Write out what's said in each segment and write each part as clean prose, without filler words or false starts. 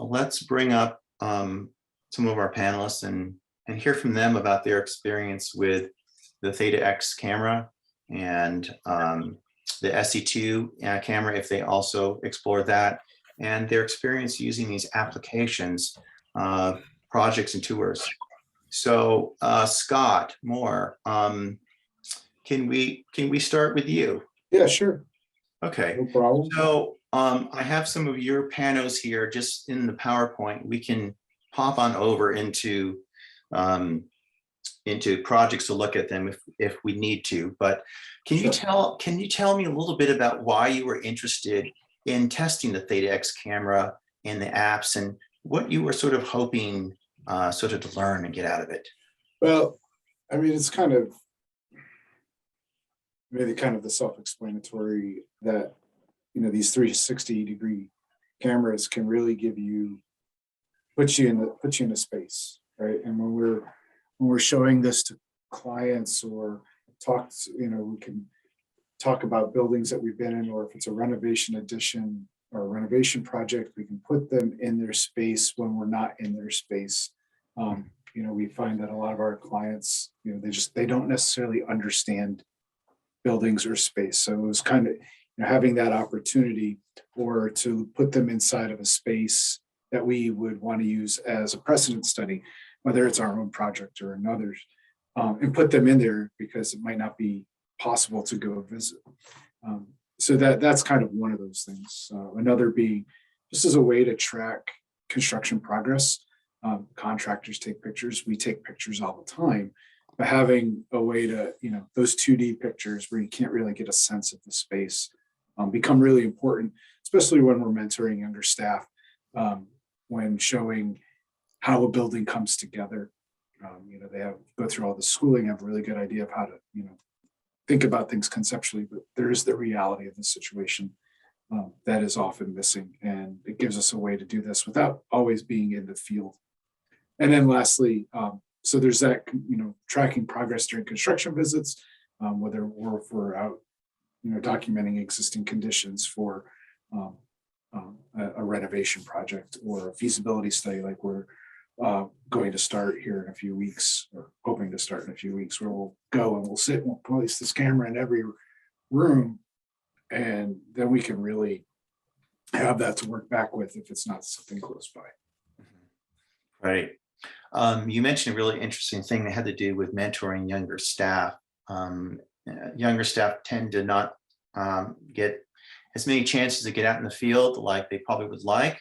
let's bring up some of our panelists and hear from them about their experience with the Theta X camera and the SE2 camera, if they also explore that, and their experience using these applications, projects and tours. So Scott Moore, can we start with you? Yeah, sure. Okay. No problem. So I have some of your panos here just in the PowerPoint. We can pop on over into projects to look at them if we need to. But can you tell me a little bit about why you were interested in testing the Theta X camera and the apps, and what you were sort of hoping to learn and get out of it? Well, I mean, it's kind of really the self-explanatory that, you know, these 360-degree cameras can really put you in a space, right? And when we're showing this to clients or we can talk about buildings that we've been in, or if it's a renovation addition or a renovation project, we can put them in their space when we're not in their space. You know, we find that a lot of our clients, you know, they don't necessarily understand buildings or space. So it was kind of, you know, having that opportunity, or to put them inside of a space that we would want to use as a precedent study, whether it's our own project or another's, and put them in there because it might not be possible to go visit. So that's kind of one of those things. Another being just as a way to track construction progress. Contractors take pictures, we take pictures all the time, but having a way to, you know, those 2D pictures where you can't really get a sense of the space become really important, especially when we're mentoring younger staff, when showing how a building comes together. You know, they go through all the schooling, have a really good idea of how to, you know, think about things conceptually, but there is the reality of the situation that is often missing. And it gives us a way to do this without always being in the field. And then lastly, so there's that, you know, tracking progress during construction visits, whether we're out, you know, documenting existing conditions for a renovation project or a feasibility study, like we're going to start here in a few weeks, or hoping to start in a few weeks, where we'll go and we'll sit and we'll place this camera in every room, and then we can really have that to work back with if it's not something close by. Right. You mentioned a really interesting thing that had to do with mentoring younger staff. Younger staff tend to not get as many chances to get out in the field like they probably would like.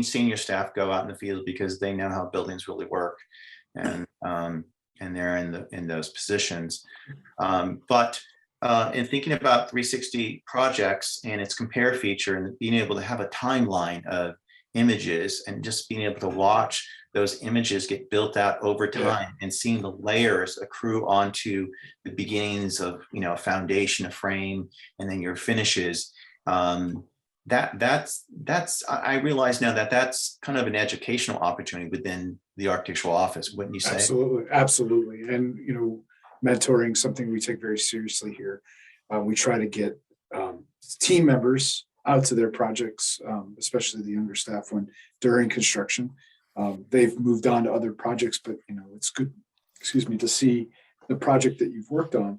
Senior staff go out in the field because they know how buildings really work, and they're in those positions. But in thinking about 360 projects and its compare feature, and being able to have a timeline of images and just being able to watch those images get built out over time, and seeing the layers accrue onto the beginnings of, you know, a foundation, a frame, and then your finishes. I realize now that that's kind of an educational opportunity within the architectural office, wouldn't you say? Absolutely. And, you know, mentoring, something we take very seriously here. We try to get team members out to their projects, especially the younger staff, when during construction. They've moved on to other projects, but, you know, it's good, to see the project that you've worked on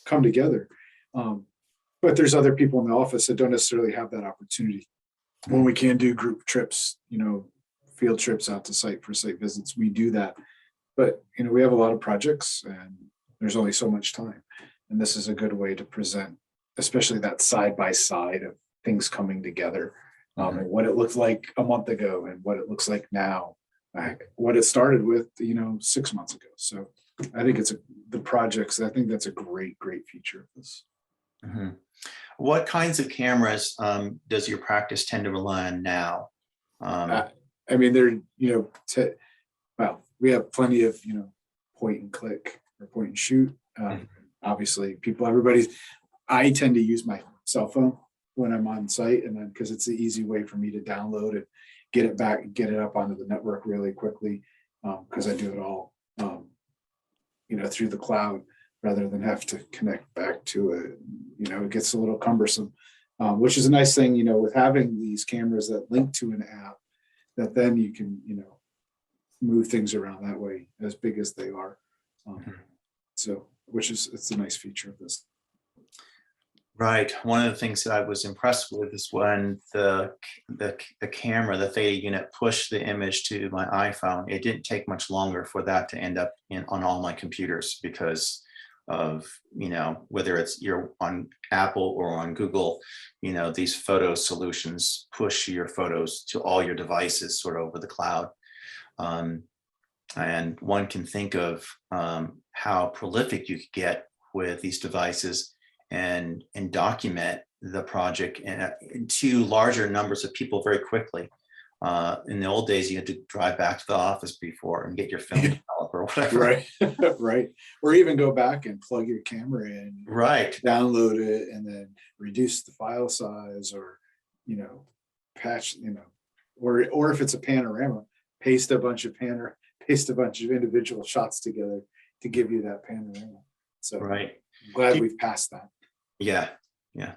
come together. But there's other people in the office that don't necessarily have that opportunity. When we can do group trips, you know, field trips out to site for site visits, we do that. But, you know, we have a lot of projects and there's only so much time. And this is a good way to present, especially that side by side of things coming together, and what it looked like a month ago and what it looks like now, what it started with, you know, 6 months ago. So I think the projects, I think that's a great feature of this. What kinds of cameras does your practice tend to rely on now? I mean, they're, you know, well, we have plenty of, you know, point and click or point and shoot. Obviously, I tend to use my cell phone when I'm on site, and then because it's the easy way for me to download it, get it up onto the network really quickly, because I do it all, you know, through the cloud, rather than have to connect back to it. You know, it gets a little cumbersome, which is a nice thing, you know, with having these cameras that link to an app. that then you can, move things around that way, as big as they are. So, it's a nice feature of this. Right. One of the things that I was impressed with is when the camera, the Theta unit, pushed the image to my iPhone. It didn't take much longer for that to end up on all my computers, because of, whether you're on Apple or on Google, these photo solutions push your photos to all your devices sort of over the cloud. And one can think of how prolific you could get with these devices and document the project to larger numbers of people very quickly. In the old days, you had to drive back to the office before and get your film developer or whatever. Right, right. Or even go back and plug your camera in, right, download it, and then reduce the file size, or patch, or if it's a panorama, paste a bunch of individual shots together to give you that panorama. So right. I'm glad we've passed that. Yeah,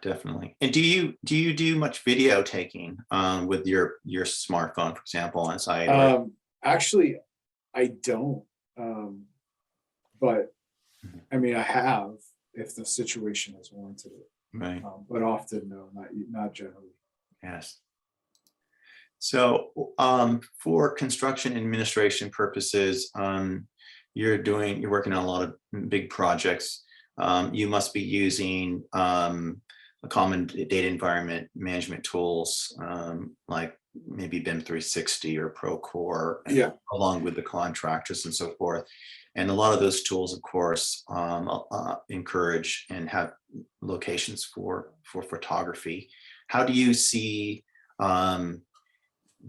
definitely. And do you do much video taking with your smartphone, for example, on site? Actually, I don't. But I mean, I have, if the situation has warranted it. Right. But often, no, not generally. Yes. So for construction administration purposes, you're working on a lot of big projects. You must be using a common data environment management tools, like maybe BIM 360 or Procore, along with the contractors and so forth. And a lot of those tools, of course, encourage and have locations for photography. How do you see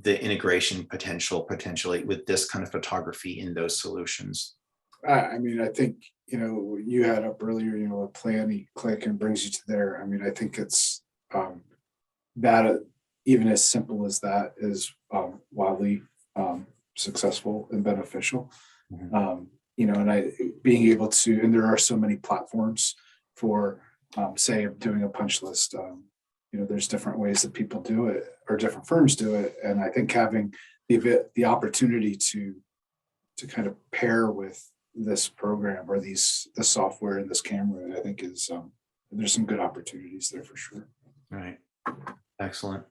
the integration potentially with this kind of photography in those solutions? I mean, I think, you had up earlier, a plan, you click and brings you to there. I mean, I think it's that even as simple as that is wildly successful and beneficial. And being able to, and there are so many platforms for, say, doing a punch list. There's different ways that people do it, or different firms do it. And I think having the opportunity to kind of pair with this program or the software and this camera, I think is there's some good opportunities there for sure. Right. Excellent.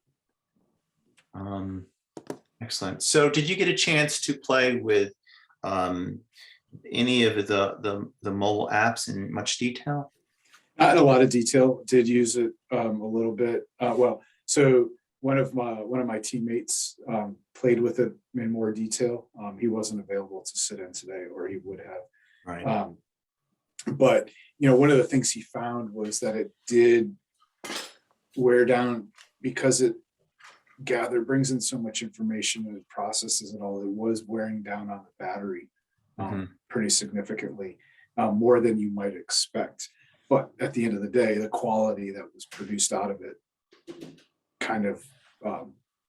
Excellent. So did you get a chance to play with any of the mobile apps in much detail? Not in a lot of detail. Did use it a little bit. So one of my teammates played with it in more detail. He wasn't available to sit in today, or he would have. Right. But one of the things he found was that it did wear down, because it brings in so much information and it processes it all. It was wearing down on the battery pretty significantly, more than you might expect. But at the end of the day, the quality that was produced out of it kind of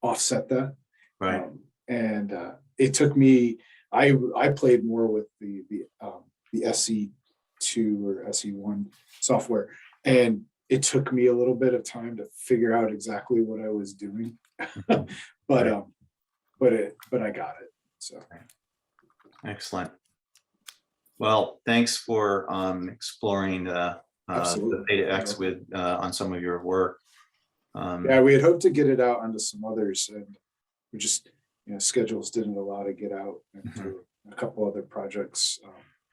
offset that. Right. And it took me, I played more with the SE2 or SE1 software, and it took me a little bit of time to figure out exactly what I was doing. But I got it. So excellent. Well, thanks for exploring the Theta X with on some of your work. We had hoped to get it out onto some others, and we just schedules didn't allow to get out into a couple other projects,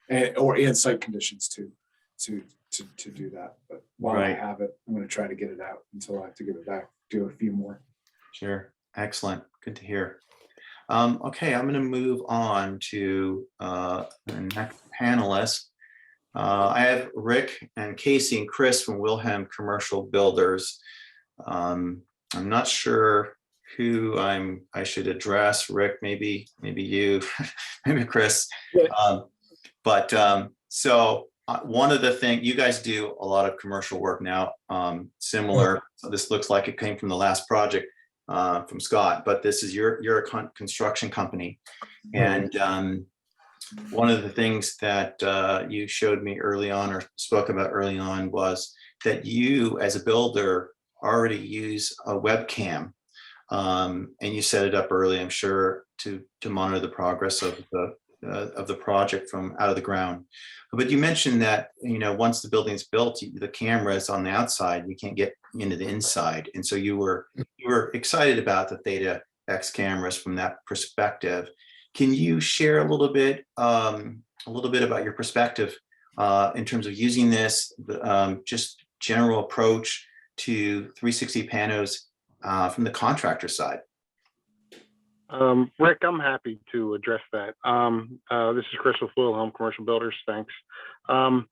and site conditions to do that. But while I have it, I'm going to try to get it out until I have to give it back. Do a few more. Sure. Excellent. Good to hear. Okay, I'm going to move on to the next panelist. I have Rick and Casey and Chris from Wilhelm Commercial Builders. I'm not sure who I should address. Rick, maybe you, maybe Chris. So one of the things, you guys do a lot of commercial work now, similar. So this looks like it came from the last project from Scott, but this is you're a construction company. And one of the things that you showed me early on, or spoke about early on, was that you as a builder already use a webcam And you set it up early, I'm sure, to monitor the progress of the project from out of the ground. But you mentioned that, you know, once the building's built, the camera is on the outside, you can't get into the inside. And so you were excited about the Theta X cameras from that perspective. Can you share a little bit about your perspective in terms of using this, just general approach to 360 panos from the contractor side? Rick, I'm happy to address that. This is Chris with Wilhelm Commercial Builders. Thanks. A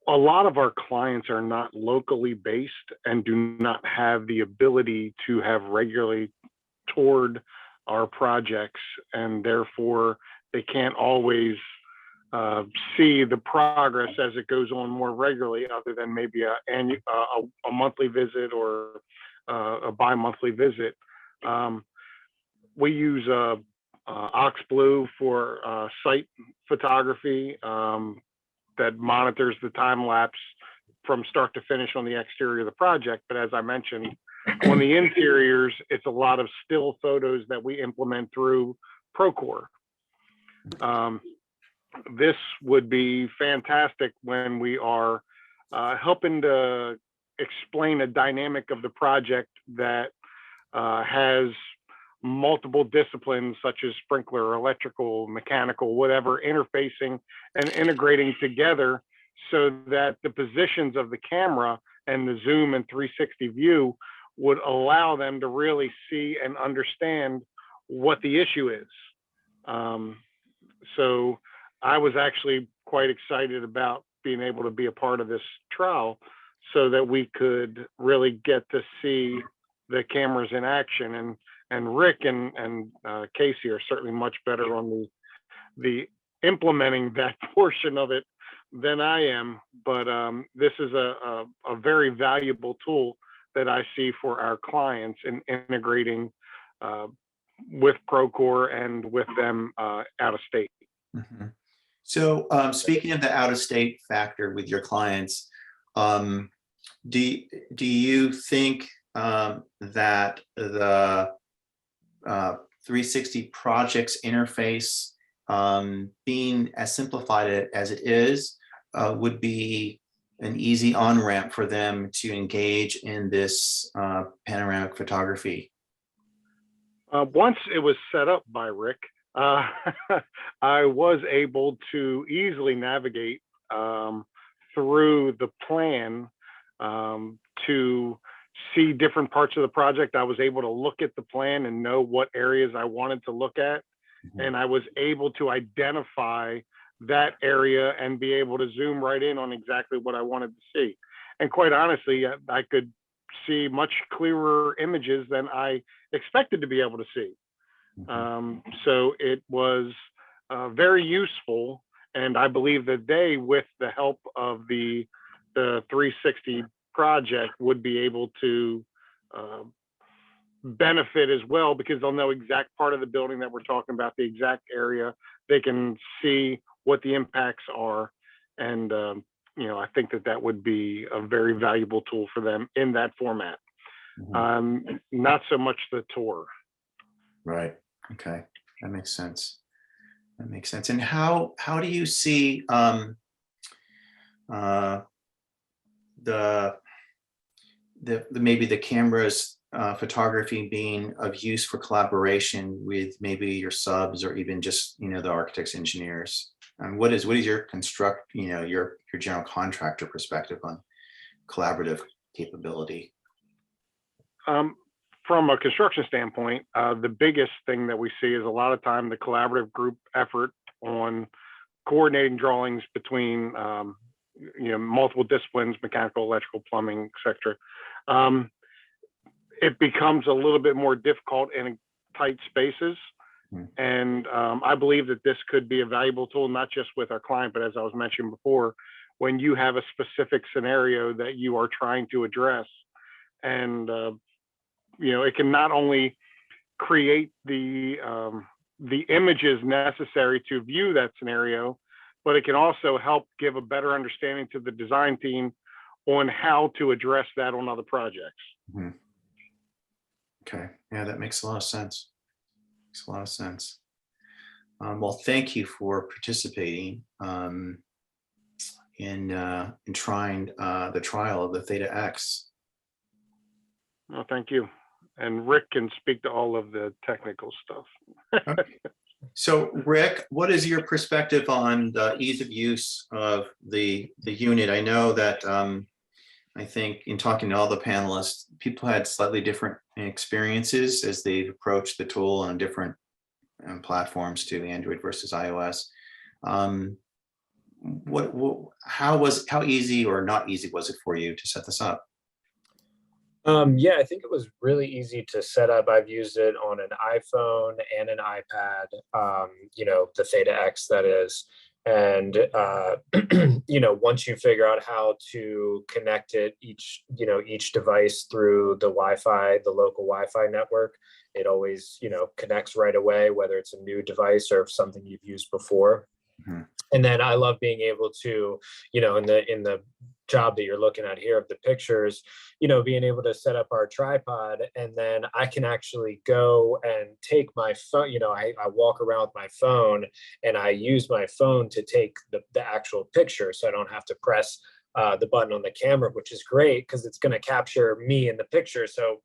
lot of our clients are not locally based and do not have the ability to have regularly toured our projects, and therefore they can't always see the progress as it goes on more regularly, other than maybe a monthly visit or a bi-monthly visit. We use OxBlue for site photography that monitors the time lapse from start to finish on the exterior of the project. But as I mentioned, on the interiors, it's a lot of still photos that we implement through Procore. This would be fantastic when we are helping to explain a dynamic of the project that has multiple disciplines such as sprinkler, electrical, mechanical, whatever, interfacing and integrating together so that the positions of the camera and the zoom and 360 view would allow them to really see and understand what the issue is. So I was actually quite excited about being able to be a part of this trial so that we could really get to see the cameras in action. And Rick and Casey are certainly much better on the implementing that portion of it than I am. But this is a very valuable tool that I see for our clients in integrating with Procore and with them out of state. Mm-hmm. So speaking of the out-of-state factor with your clients, do you think that the 360 projects interface, being as simplified as it is, would be an easy on-ramp for them to engage in this panoramic photography? Once it was set up by Rick, I was able to easily navigate through the plan to see different parts of the project. I was able to look at the plan and know what areas I wanted to look at. Mm-hmm. And I was able to identify that area and be able to zoom right in on exactly what I wanted to see. And quite honestly, I could see much clearer images than I expected to be able to see. So it was very useful, and I believe that they, with the help of the 360 project, would be able to benefit as well, because they'll know exact part of the building that we're talking about, the exact area. They can see what the impacts are, and you know, I think that would be a very valuable tool for them in that format. Mm-hmm. Not so much the tour. Right. Okay, that makes sense. That makes sense. And how do you see maybe the cameras photography being of use for collaboration with maybe your subs, or even just, you know, the architects, engineers? And what is your your general contractor perspective on collaborative capability? From a construction standpoint, the biggest thing that we see is a lot of time the collaborative group effort on coordinating drawings between multiple disciplines, mechanical, electrical, plumbing, etc. It becomes a little bit more difficult in tight spaces. And I believe that this could be a valuable tool, not just with our client, but as I was mentioning before, when you have a specific scenario that you are trying to address. And it can not only create the images necessary to view that scenario, but it can also help give a better understanding to the design team on how to address that on other projects. Mm-hmm. Okay. Yeah, that makes a lot of sense. Makes a lot of sense. Well, thank you for participating in trying the trial of the Theta X. Well, thank you. And Rick can speak to all of the technical stuff. Okay. So, Rick, what is your perspective on the ease of use of the unit? I know that I think in talking to all the panelists, people had slightly different experiences as they've approached the tool on different platforms to Android versus iOS. How easy or not easy was it for you to set this up? Yeah, I think it was really easy to set up. I've used it on an iPhone and an iPad, the Theta X that is. And, once you figure out how to connect it, each device through the Wi-Fi, the local Wi-Fi network, it always, connects right away, whether it's a new device or something you've used before. Mm-hmm. And then I love being able to, in the job that you're looking at here of the pictures, being able to set up our tripod, and then I can actually go and take my phone, I walk around with my phone and I use my phone to take the actual picture. So I don't have to press the button on the camera, which is great because it's going to capture me in the picture. So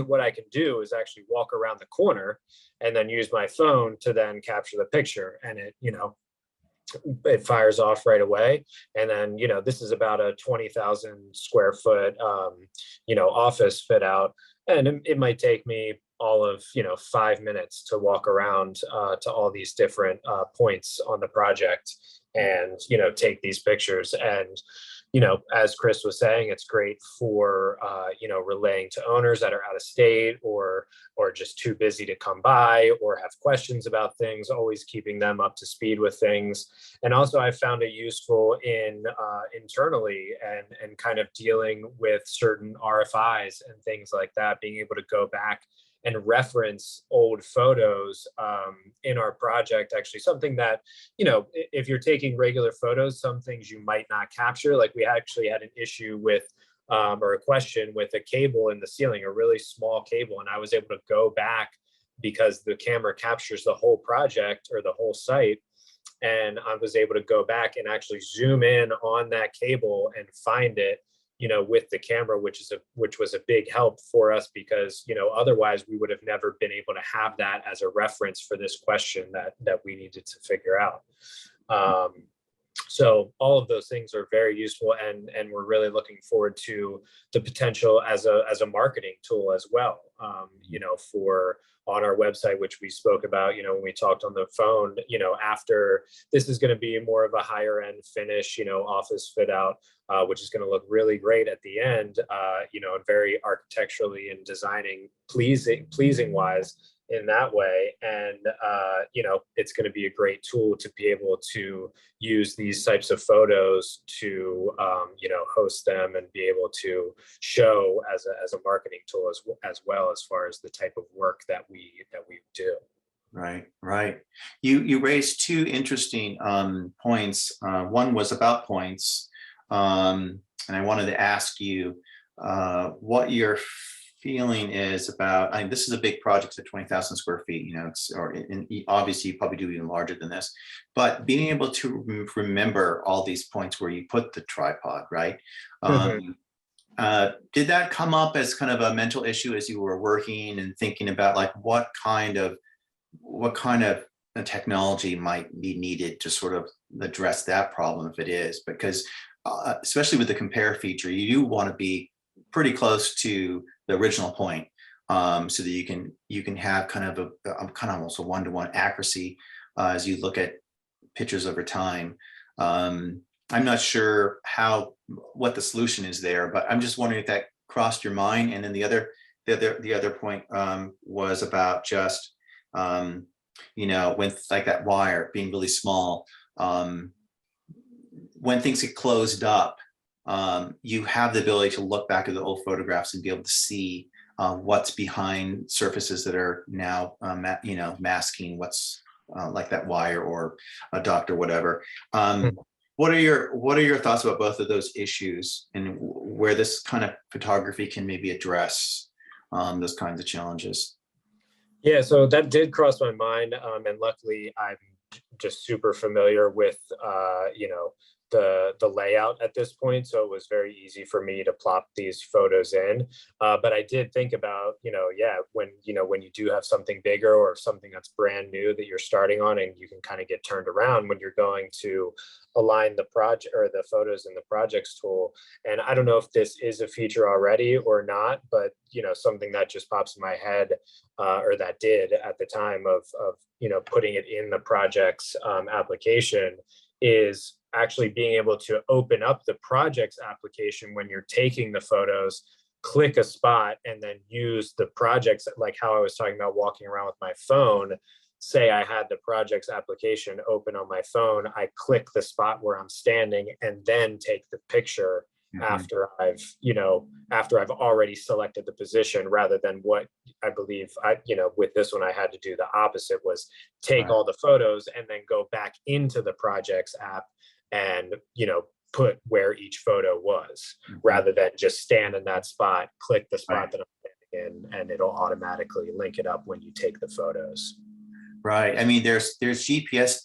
what I can do is actually walk around the corner and then use my phone to then capture the picture. And it fires off right away. And then, this is about a 20,000 square foot, office fit out. And it might take me all of, 5 minutes to walk around to all these different points on the project and, take these pictures. And, as Chris was saying, it's great for, relaying to owners that are out of state or just too busy to come by or have questions about things, always keeping them up to speed with things. And also I found it useful internally and kind of dealing with certain RFIs and things like that, being able to go back and reference old photos in our project. Actually, something that, if you're taking regular photos, some things you might not capture. Like we actually had an issue with, or a question with a cable in the ceiling, a really small cable. And I was able to go back because the camera captures the whole project or the whole site. And I was able to go back and actually zoom in on that cable and find it, with the camera, which was a big help for us because, otherwise we would have never been able to have that as a reference for this question that we needed to figure out. So all of those things are very useful, and we're really looking forward to the potential as a marketing tool as well, for on our website, which we spoke about, when we talked on the phone, after this is going to be more of a higher end finish, office fit out, which is going to look really great at the end, and very architecturally and designing pleasing wise in that way. And, it's going to be a great tool to be able to use these types of photos to, host them and be able to show as a marketing tool as well as far as the type of work that we do. Right. You raised two interesting points. One was about points. And I wanted to ask you what your feeling is about. I mean, this is a big project at 20,000 square feet. Obviously you probably do even larger than this, but being able to remember all these points where you put the tripod, right? Did that come up as kind of a mental issue as you were working and thinking about like what kind of technology might be needed to sort of address that problem if it is? Because especially with the compare feature, you do want to be pretty close to the original point, so that you can have kind of almost a one-to-one accuracy as you look at pictures over time. I'm not sure what the solution is there, but I'm just wondering if that crossed your mind. And then the other point was about just when like that wire being really small, when things get closed up, you have the ability to look back at the old photographs and be able to see what's behind surfaces that are now, masking what's like that wire or a duct or whatever. What are your thoughts about both of those issues and where this kind of photography can maybe address those kinds of challenges. Yeah, so that did cross my mind, and luckily I'm just super familiar with the layout at this point, so it was very easy for me to plop these photos in. But I did think about, when you do have something bigger or something that's brand new that you're starting on, and you can kind of get turned around when you're going to align the project or the photos in the projects tool. And I don't know if this is a feature already or not, but something that just pops in my head, or that did at the time of putting it in the projects application, is actually being able to open up the projects application when you're taking the photos, click a spot, and then use the projects, like how I was talking about walking around with my phone. Say I had the projects application open on my phone, I click the spot where I'm standing and then take the picture after I've already selected the position, rather than what I believe with this one I had to do the opposite, was take all the photos and then go back into the projects app and put where each photo was, rather than just stand in that spot, click the spot that I'm standing in, and it'll automatically link it up when you take the photos. Right. I mean, there's GPS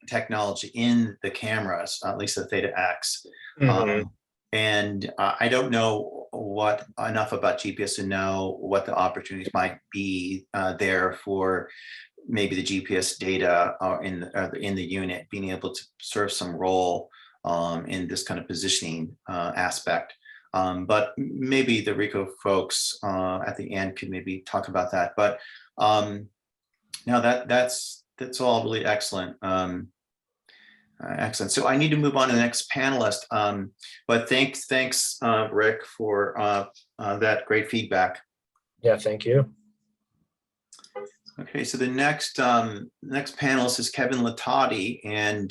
technology in the cameras, at least the Theta X. And I don't know enough about GPS to know what the opportunities might be there for maybe the GPS data in the unit being able to serve some role in this kind of positioning aspect. But maybe the Ricoh folks at the end could maybe talk about that. But now that's all really excellent. Excellent. So I need to move on to the next panelist. But thanks, Rick, for that great feedback. Yeah, thank you. Okay, so the next panelist is Kevin Latati, and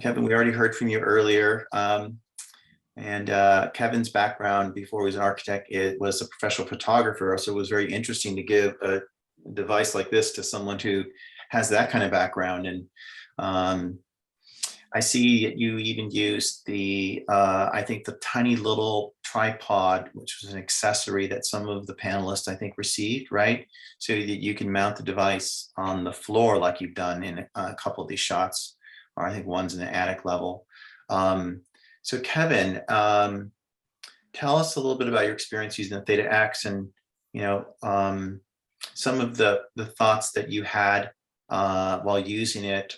Kevin, we already heard from you earlier. And Kevin's background before he was an architect, it was a professional photographer, so it was very interesting to give a device like this to someone who has that kind of background. And I see you even used the, I think the tiny little tripod, which was an accessory that some of the panelists, I think, received, right? So that you can mount the device on the floor like you've done in a couple of these shots, or I think one's in the attic level. So Kevin, tell us a little bit about your experience using the Theta X, and some of the thoughts that you had while using it.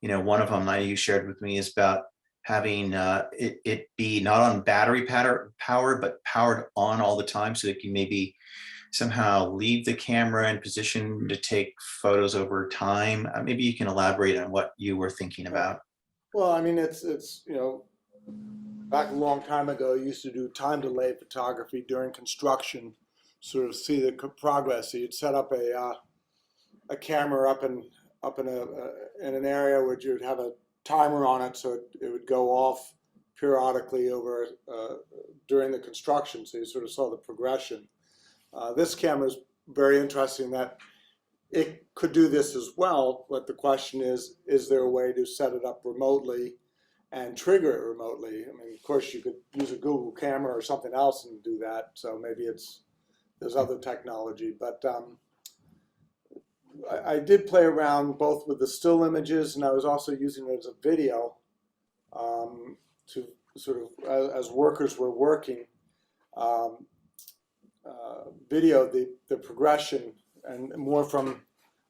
One of them that you shared with me is about having it be not on battery power, but powered on all the time, so it can maybe somehow leave the camera in position to take photos over time. Maybe you can elaborate on what you were thinking about. Well, I mean, it's back a long time ago, I used to do time delay photography during construction, sort of see the progress. So you'd set up a camera up in an area where you'd have a timer on it, so it would go off periodically over during the construction. So you sort of saw the progression. This camera is very interesting that it could do this as well, but the question is there a way to set it up remotely and trigger it remotely? I mean, of course, you could use a Google camera or something else and do that. So maybe there's other technology, but I did play around both with the still images, and I was also using it as a video to sort of, as workers were working, video the progression, and more from,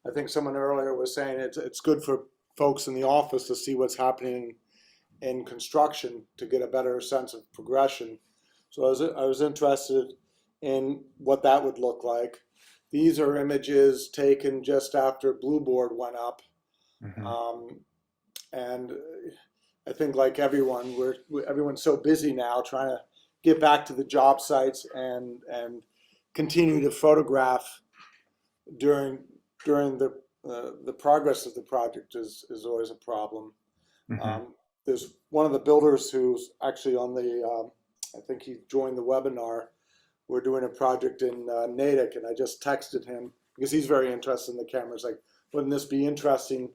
I think someone earlier was saying it's good for folks in the office to see what's happening in construction to get a better sense of progression. So I was interested in what that would look like. These are images taken just after Blue Board went up. And I think, like everyone, everyone's so busy now trying to get back to the job sites and continue to photograph during the progress of the project is always a problem. There's one of the builders who's actually on the, I think he joined the webinar. We're doing a project in Natick, and I just texted him because he's very interested in the cameras. Like, wouldn't this be interesting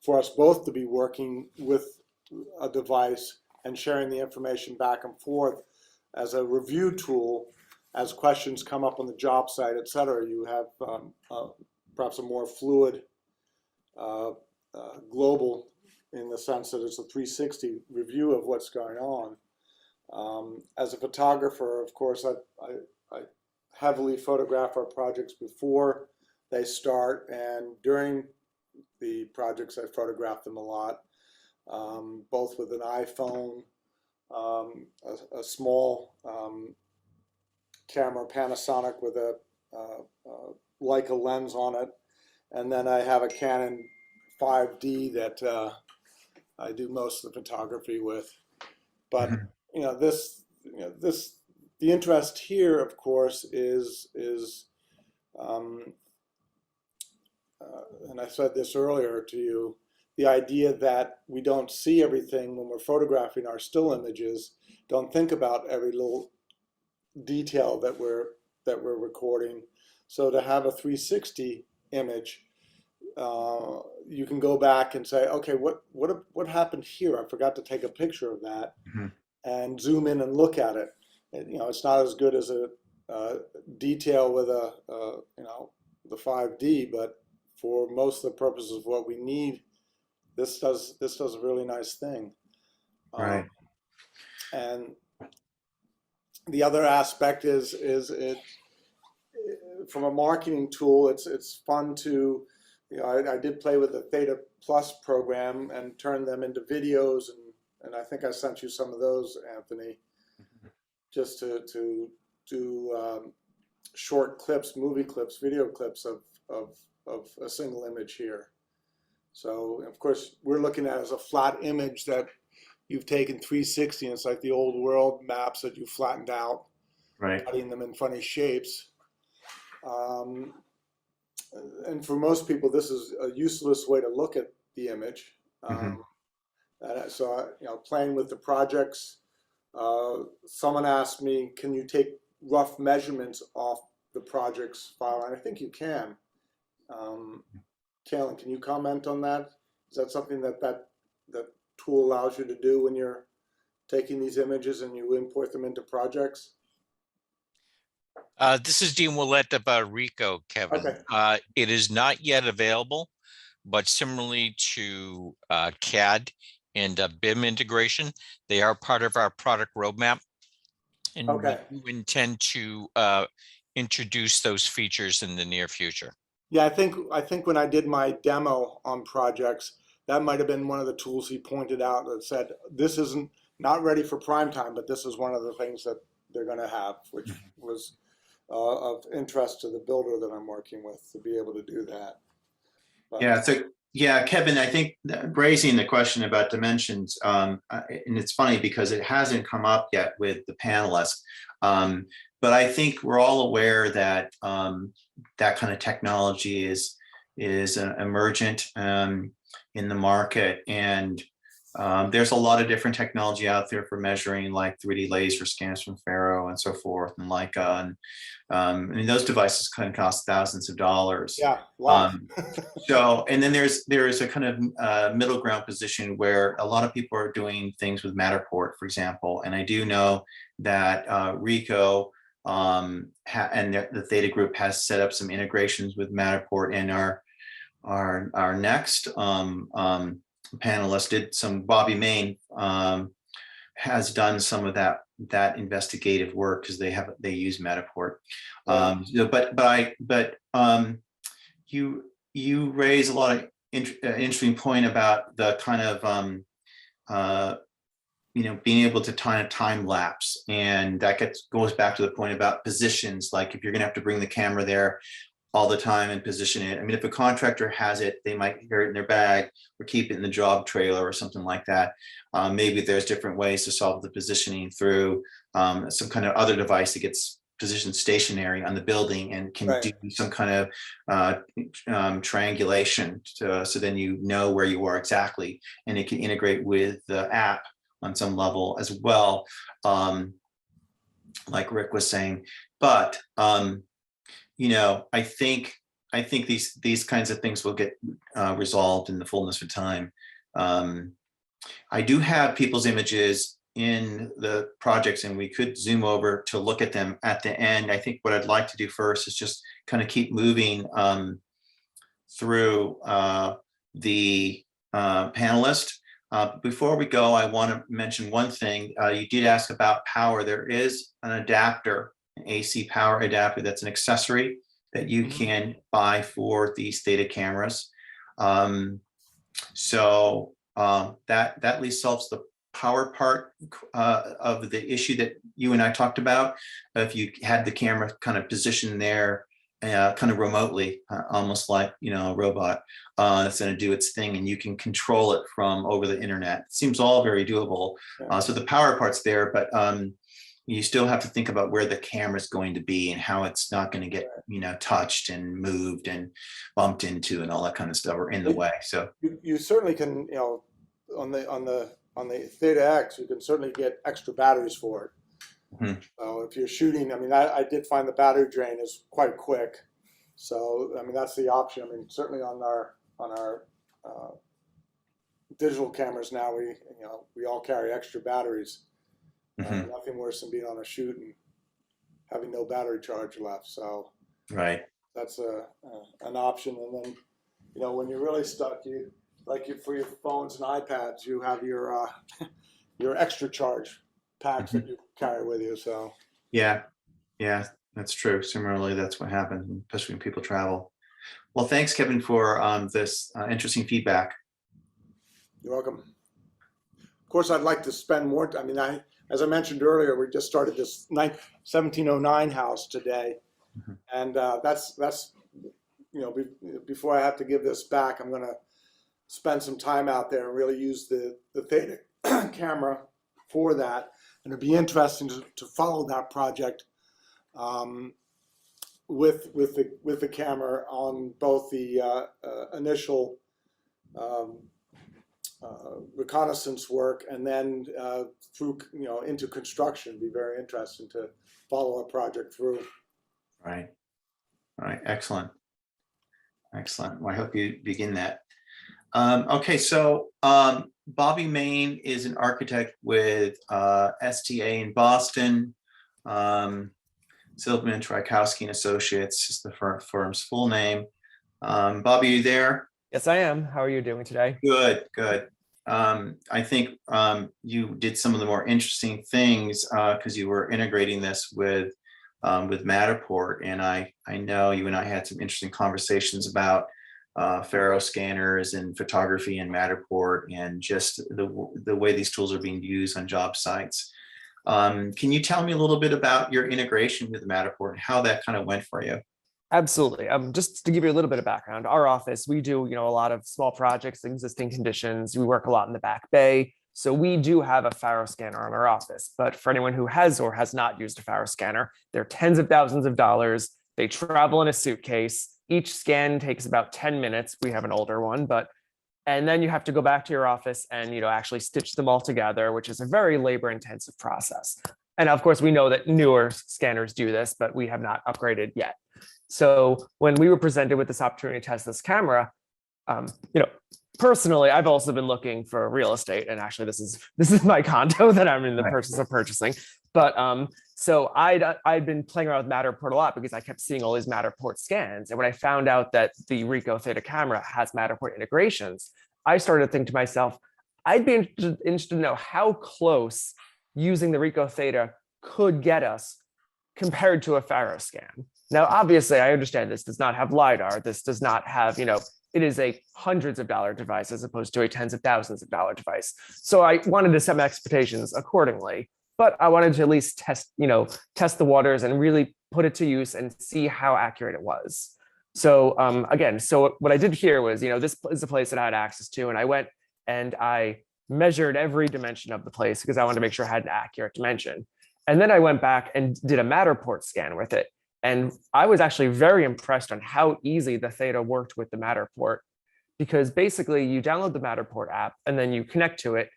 for us both to be working with a device and sharing the information back and forth as a review tool as questions come up on the job site, et cetera, you have perhaps a more fluid global, in the sense that it's a 360 review of what's going on. As a photographer, of course, I heavily photograph our projects before they start, and during the projects I photograph them a lot, both with an iPhone, a small camera, Panasonic, with a Leica lens on it, and then I have a Canon 5D that I do most of the photography with. But the interest here, of course, is and I said this earlier to you, the idea that we don't see everything when we're photographing our still images, don't think about every little detail that we're recording. So to have a 360 image, you can go back and say, okay, what happened here? I forgot to take a picture of that, and zoom in and look at it. And, it's not as good as a detail with the 5D, but for most of the purposes of what we need, this does a really nice thing. Right. And the other aspect is it, from a marketing tool, it's fun to, I did play with the Theta Plus program and turn them into videos, and I think I sent you some of those, Anthony, just to do short clips, movie clips, video clips of a single image here. So of course we're looking at it as a flat image that you've taken 360, and it's like the old world maps that you flattened out, Right. cutting them in funny shapes. And for most people, this is a useless way to look at the image. So, playing with the projects, someone asked me, can you take rough measurements off the projects file? And I think you can. Kaylin, can you comment on that? Is that something that tool allows you to do when you're taking these images and you import them into projects? This is Dean Willett about Ricoh, Kevin. Okay. It is not yet available, but similarly to CAD and BIM integration, they are part of our product roadmap. And Okay. we intend to introduce those features in the near future. Yeah, I think when I did my demo on projects, that might have been one of the tools he pointed out that said, this isn't not ready for prime time, but this is one of the things that they're going to have, which was of interest to the builder that I'm working with, to be able to do that. But, Yeah, so Kevin, I think raising the question about dimensions, and it's funny because it hasn't come up yet with the panelists, but I think we're all aware that that kind of technology is emergent in the market, and there's a lot of different technology out there for measuring, like 3D laser scans from Faro and so forth, and Leica, and I mean, those devices can cost thousands of dollars. yeah, wow. So, and then there's a kind of middle ground position where a lot of people are doing things with Matterport, for example. And I do know that Ricoh and the Theta group has set up some integrations with Matterport, and our next panelist did some. Bobby Main has done some of that investigative work because they use Matterport. But you raise a lot of interesting point about the kind of being able to time lapse, and that goes back to the point about positions. Like if you're gonna have to bring the camera there all the time and position it. I mean, if a contractor has it, they might carry it in their bag or keep it in the job trailer or something like that. Maybe there's different ways to solve the positioning through some kind of other device that gets positioned stationary on the building and can do some kind of triangulation so then you know where you are exactly, and it can integrate with the app on some level as well, like Rick was saying. But I think these kinds of things will get resolved in the fullness of time. I do have people's images in the projects, and we could zoom over to look at them at the end. I think what I'd like to do first is just kind of keep moving through the panelist. Before we go, I want to mention one thing. You did ask about power. There is an adapter, an AC power adapter, that's an accessory that you can buy for these Theta cameras. So that at least solves the power part of the issue that you and I talked about. If you had the camera kind of positioned there kind of remotely, almost like, a robot that's going to do its thing, and you can control it from over the internet. It seems all very doable. So the power part's there, but you still have to think about where the camera is going to be and how it's not going to get, touched and moved and bumped into and all that kind of stuff, or in the way. So you certainly can, on the Theta X, you can certainly get extra batteries for it. So if you're shooting, I did find the battery drain is quite quick. So, that's the option. Certainly on our digital cameras now, we all carry extra batteries. Nothing worse than being on a shoot and having no battery charge left. So right, that's an option. And then, when you're really stuck, for your phones and iPads, you have your extra charge packs that you carry with you. So yeah, that's true. Similarly, that's what happens, especially when people travel. Well, thanks, Kevin, for this interesting feedback. You're welcome. Of course, I'd like to spend more. As I mentioned earlier, we just started this 1709 house today, and that's before I have to give this back, I'm going to spend some time out there and really use the Theta camera for that. And it'd be interesting to follow that project with the camera on both the initial reconnaissance work, and then through into construction. It'd be very interesting to follow a project through. Right. All right. Excellent. Well, I hope you begin that. Okay, so Bobby Main is an architect with STA in Boston. Silverman, Trikowski and Associates is the firm's full name. Bobby, are you there? Yes, I am. How are you doing today? Good. I think you did some of the more interesting things because you were integrating this with Matterport, and I know you and I had some interesting conversations about Faro scanners and photography and Matterport, and just the way these tools are being used on job sites. Can you tell me a little bit about your integration with Matterport and how that kind of went for you? Absolutely. Just to give you a little bit of background, our office, we do, a lot of small projects, existing conditions. We work a lot in the back bay. So we do have a Faro scanner in our office, but for anyone who has or has not used a Faro scanner, they're tens of thousands of dollars. They travel in a suitcase. Each scan takes about 10 minutes. We have an older one, and then you have to go back to your office and, actually stitch them all together, which is a very labor intensive process. And of course, we know that newer scanners do this, but we have not upgraded yet. So when we were presented with this opportunity to test this camera, personally, I've also been looking for real estate, and actually this is my condo that I'm in the process of purchasing. But so I'd been playing around with Matterport a lot because I kept seeing all these Matterport scans. And when I found out that the Ricoh Theta camera has Matterport integrations, I started to think to myself, I'd be interested to know how close using the Ricoh Theta could get us compared to a Faro scan. Now, obviously, I understand this does not have LiDAR. This does not have, it is a hundreds of dollar device as opposed to a tens of thousands of dollar device. So I wanted to set my expectations accordingly, but I wanted to at least test the waters and really put it to use and see how accurate it was. So again, so what I did here was, this is a place that I had access to, and I went and I measured every dimension of the place because I wanted to make sure I had an accurate dimension. And then I went back and did a Matterport scan with it. And I was actually very impressed on how easy the Theta worked with the Matterport, because basically you download the Matterport app and then you connect to it.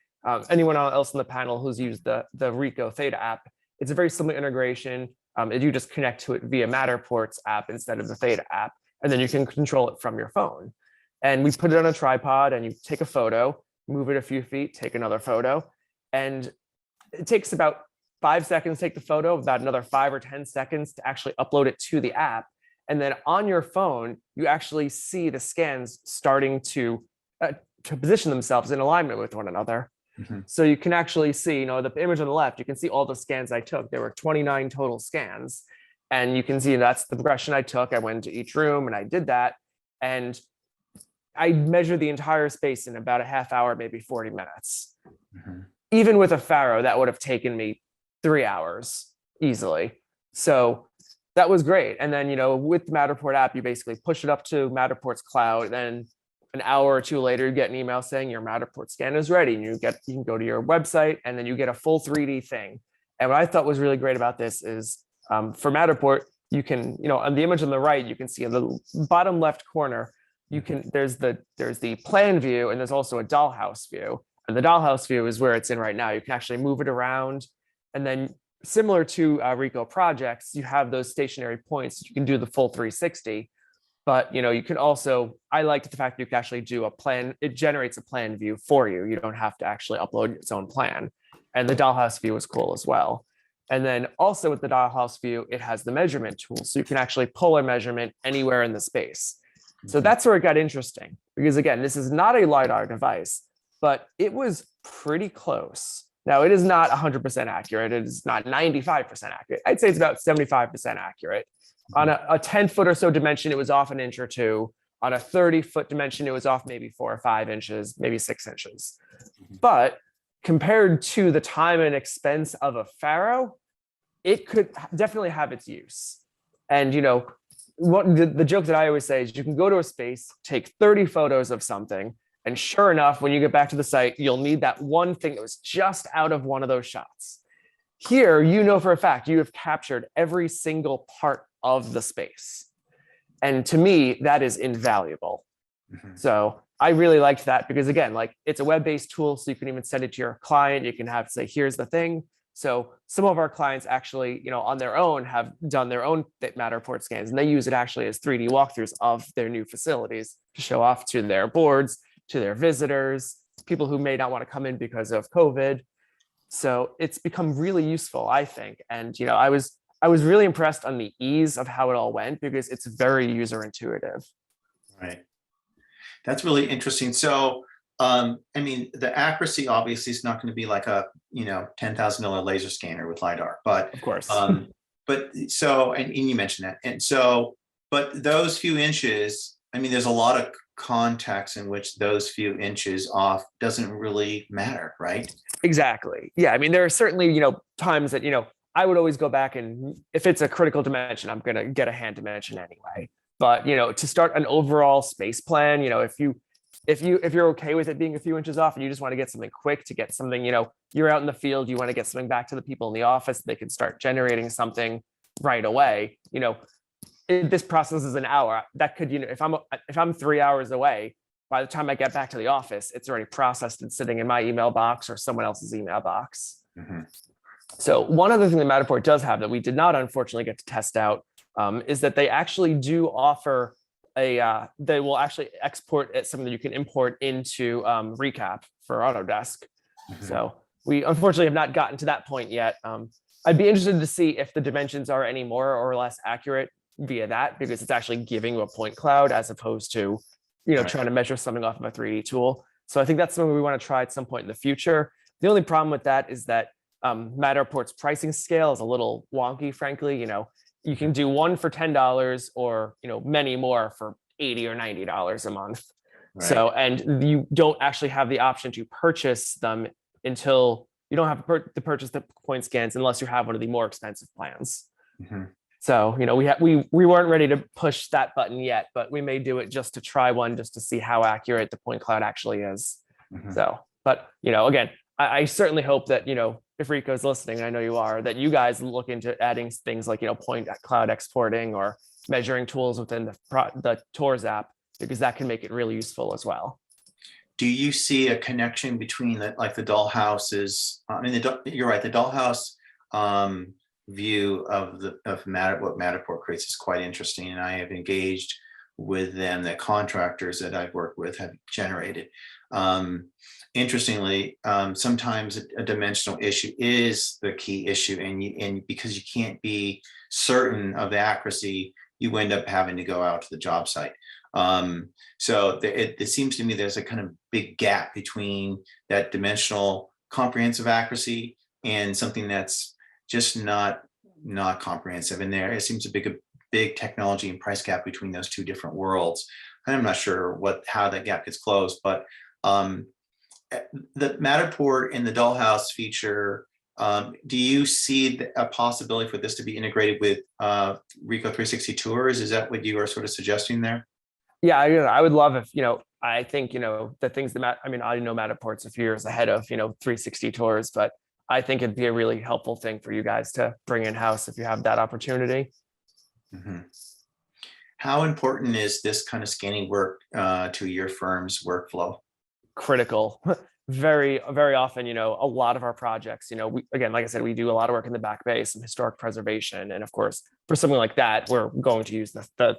Anyone else on the panel who's used the Ricoh Theta app, it's a very similar integration. You just connect to it via Matterport's app instead of the Theta app, and then you can control it from your phone. And we put it on a tripod and you take a photo, move it a few feet, take another photo. And it takes about 5 seconds to take the photo, about another 5 or 10 seconds to actually upload it to the app. And then on your phone, you actually see the scans starting to position themselves in alignment with one another. So you can actually see, the image on the left, you can see all the scans I took. There were 29 total scans. And you can see that's the progression I took. I went to each room and I did that. And I measured the entire space in about a half hour, maybe 40 minutes. Even with a Faro, that would have taken me 3 hours easily. So that was great. And then, with the Matterport app, you basically push it up to Matterport's cloud. Then an hour or two later, you get an email saying your Matterport scan is ready. And you can go to your website and then you get a full 3D thing. And what I thought was really great about this is for Matterport, you can, on the image on the right, you can see in the bottom left corner, there's the plan view and there's also a dollhouse view. And the dollhouse view is where it's in right now. You can actually move it around. And then similar to Ricoh projects, you have those stationary points. You can do the full 360. But you can also, I liked the fact that you can actually do a plan. It generates a plan view for you. You don't have to actually upload its own plan. And the dollhouse view is cool as well. And then also with the dollhouse view, it has the measurement tool. So you can actually pull a measurement anywhere in the space. So that's where it got interesting. Because again, this is not a LiDAR device, but it was pretty close. Now, it is not 100% accurate. It is not 95% accurate. I'd say it's about 75% accurate. On a 10-foot or so dimension, it was off an inch or two. On a 30-foot dimension, it was off maybe 4 or 5 inches, maybe 6 inches. But compared to the time and expense of a Faro, it could definitely have its use. And, what the joke that I always say is you can go to a space, take 30 photos of something, and sure enough, when you get back to the site, you'll need that one thing that was just out of one of those shots. Here, for a fact, you have captured every single part of the space. And to me, that is invaluable. So I really liked that because again, it's a web-based tool, so you can even send it to your client. You can have say, here's the thing. So some of our clients actually, on their own have done their own Matterport scans, and they use it actually as 3D walkthroughs of their new facilities to show off to their boards, to their visitors, people who may not want to come in because of COVID. So it's become really useful, I think. And, I was really impressed on the ease of how it all went because it's very user intuitive. Right. That's really interesting. So, the accuracy obviously is not going to be like a, $10,000 laser scanner with LiDAR, but of course. But so, and you mentioned that. And so, but those few inches, there's a lot of contexts in which those few inches off doesn't really matter, right? Exactly. Yeah. There are certainly, times that, I would always go back and if it's a critical dimension, I'm going to get a hand dimension anyway. But, to start an overall space plan, if you're okay with it being a few inches off and you just want to get something quick to get something, you're out in the field, you want to get something back to the people in the office, they can start generating something right away. If this process is an hour, that could, if I'm 3 hours away, by the time I get back to the office, it's already processed and sitting in my email box or someone else's email box. So one other thing that Matterport does have that we did not unfortunately get to test out is that they actually do offer they will actually export it, something that you can import into Recap for Autodesk. So we unfortunately have not gotten to that point yet. I'd be interested to see if the dimensions are any more or less accurate via that, because it's actually giving you a point cloud as opposed to, trying to measure something off of a 3D tool. So I think that's something we want to try at some point in the future. The only problem with that is that Matterport's pricing scale is a little wonky, frankly. You can do one for $10 or, many more for $80 or $90 a month. Right. So, and you don't actually have the option to purchase them until you don't have to purchase the point scans unless you have one of the more expensive plans. So, we weren't ready to push that button yet, but we may do it just to try one, just to see how accurate the point cloud actually is. So, but, again, I certainly hope that, if Ricoh is listening, and I know you are, that you guys look into adding things like, point cloud exporting or measuring tools within the Tours app, because that can make it really useful as well. Do you see a connection between the dollhouses? You're right. The dollhouse view of what Matterport creates is quite interesting, and I have engaged with them that contractors that I've worked with have generated. Interestingly, sometimes a dimensional issue is the key issue, and because you can't be certain of the accuracy, you end up having to go out to the job site. So it seems to me there's a kind of big gap between that dimensional comprehensive accuracy and something that's just not comprehensive. And there it seems a big technology and price gap between those two different worlds. And I'm not sure how that gap gets closed, but the Matterport and the Dollhouse feature, do you see a possibility for this to be integrated with RICOH360 Tours? Is that what you are sort of suggesting there? Yeah, I would love if, I think, the things that I know Matterport's a few years ahead of, 360 Tours, but I think it'd be a really helpful thing for you guys to bring in-house if you have that opportunity. Mm-hmm. How important is this kind of scanning work to your firm's workflow? Critical. Very, very often, a lot of our projects, again, like I said, we do a lot of work in the back bay, some historic preservation. And of course, for something like that, we're going to use the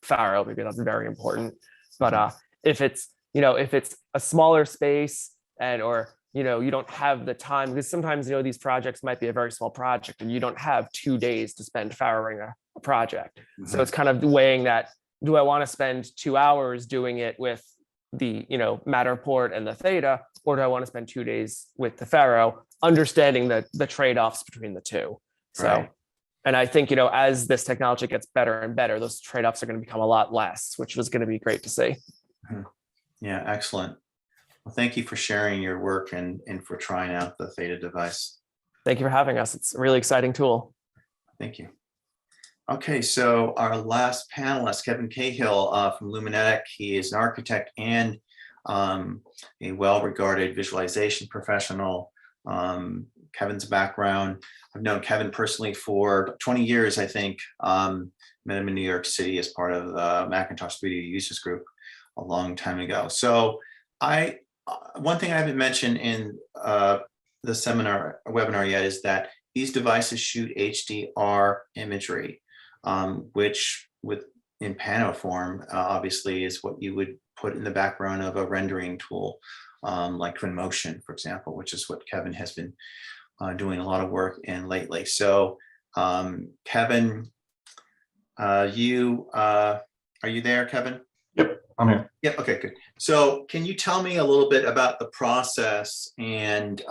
Faro because that's very important. But if it's a smaller space or you don't have the time, because sometimes, these projects might be a very small project and you don't have 2 days to spend farrowing a project. Mm-hmm. So it's kind of weighing that, do I want to spend 2 hours doing it with the Matterport and the Theta, or do I want to spend 2 days with the Faro, understanding the trade-offs between the two? So, right. And I think, as this technology gets better and better, those trade-offs are going to become a lot less, which was going to be great to see. Yeah, excellent. Well, thank you for sharing your work and for trying out the Theta device. Thank you for having us. It's a really exciting tool. Thank you. Okay, so our last panelist, Kevin Cahill from Luminetic. He is an architect and a well-regarded visualization professional. Kevin's background, I've known Kevin personally for 20 years, I think. Met him in New York City as part of the Macintosh 3D Users Group a long time ago. So one thing I haven't mentioned in the webinar yet is that these devices shoot HDR imagery. Which in pano form, obviously is what you would put in the background of a rendering tool, like Twinmotion, for example, which is what Kevin has been doing a lot of work in lately. So Kevin, are you there, Kevin? Yep, I'm here. Yeah, okay, good. So can you tell me a little bit about the process and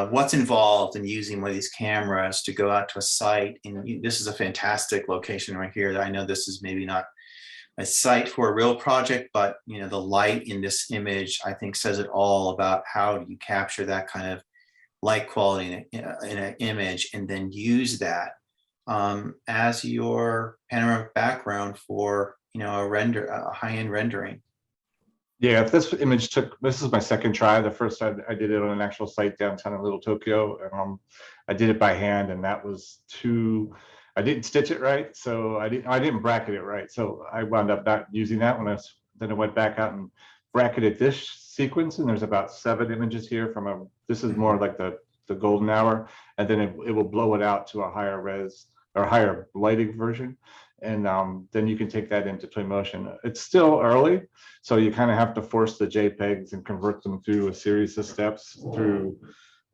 what's involved in using one of these cameras to go out to a site? And this is a fantastic location right here. I know this is maybe not a site for a real project, but the light in this image, I think, says it all about how you capture that kind of light quality in an image and then use that as your panoramic background for a high-end rendering. Yeah, if this image this is my second try. The first time I did it on an actual site downtown in Little Tokyo. I did it by hand, and that was I didn't stitch it right, so I didn't bracket it right. So I wound up not using that then I went back out and bracketed this sequence, and there's about 7 images here this is more like the golden hour, and then it will blow it out to a higher res or higher lighting version. And then you can take that into Twinmotion. It's still early, so you kind of have to force the JPEGs and convert them through a series of steps through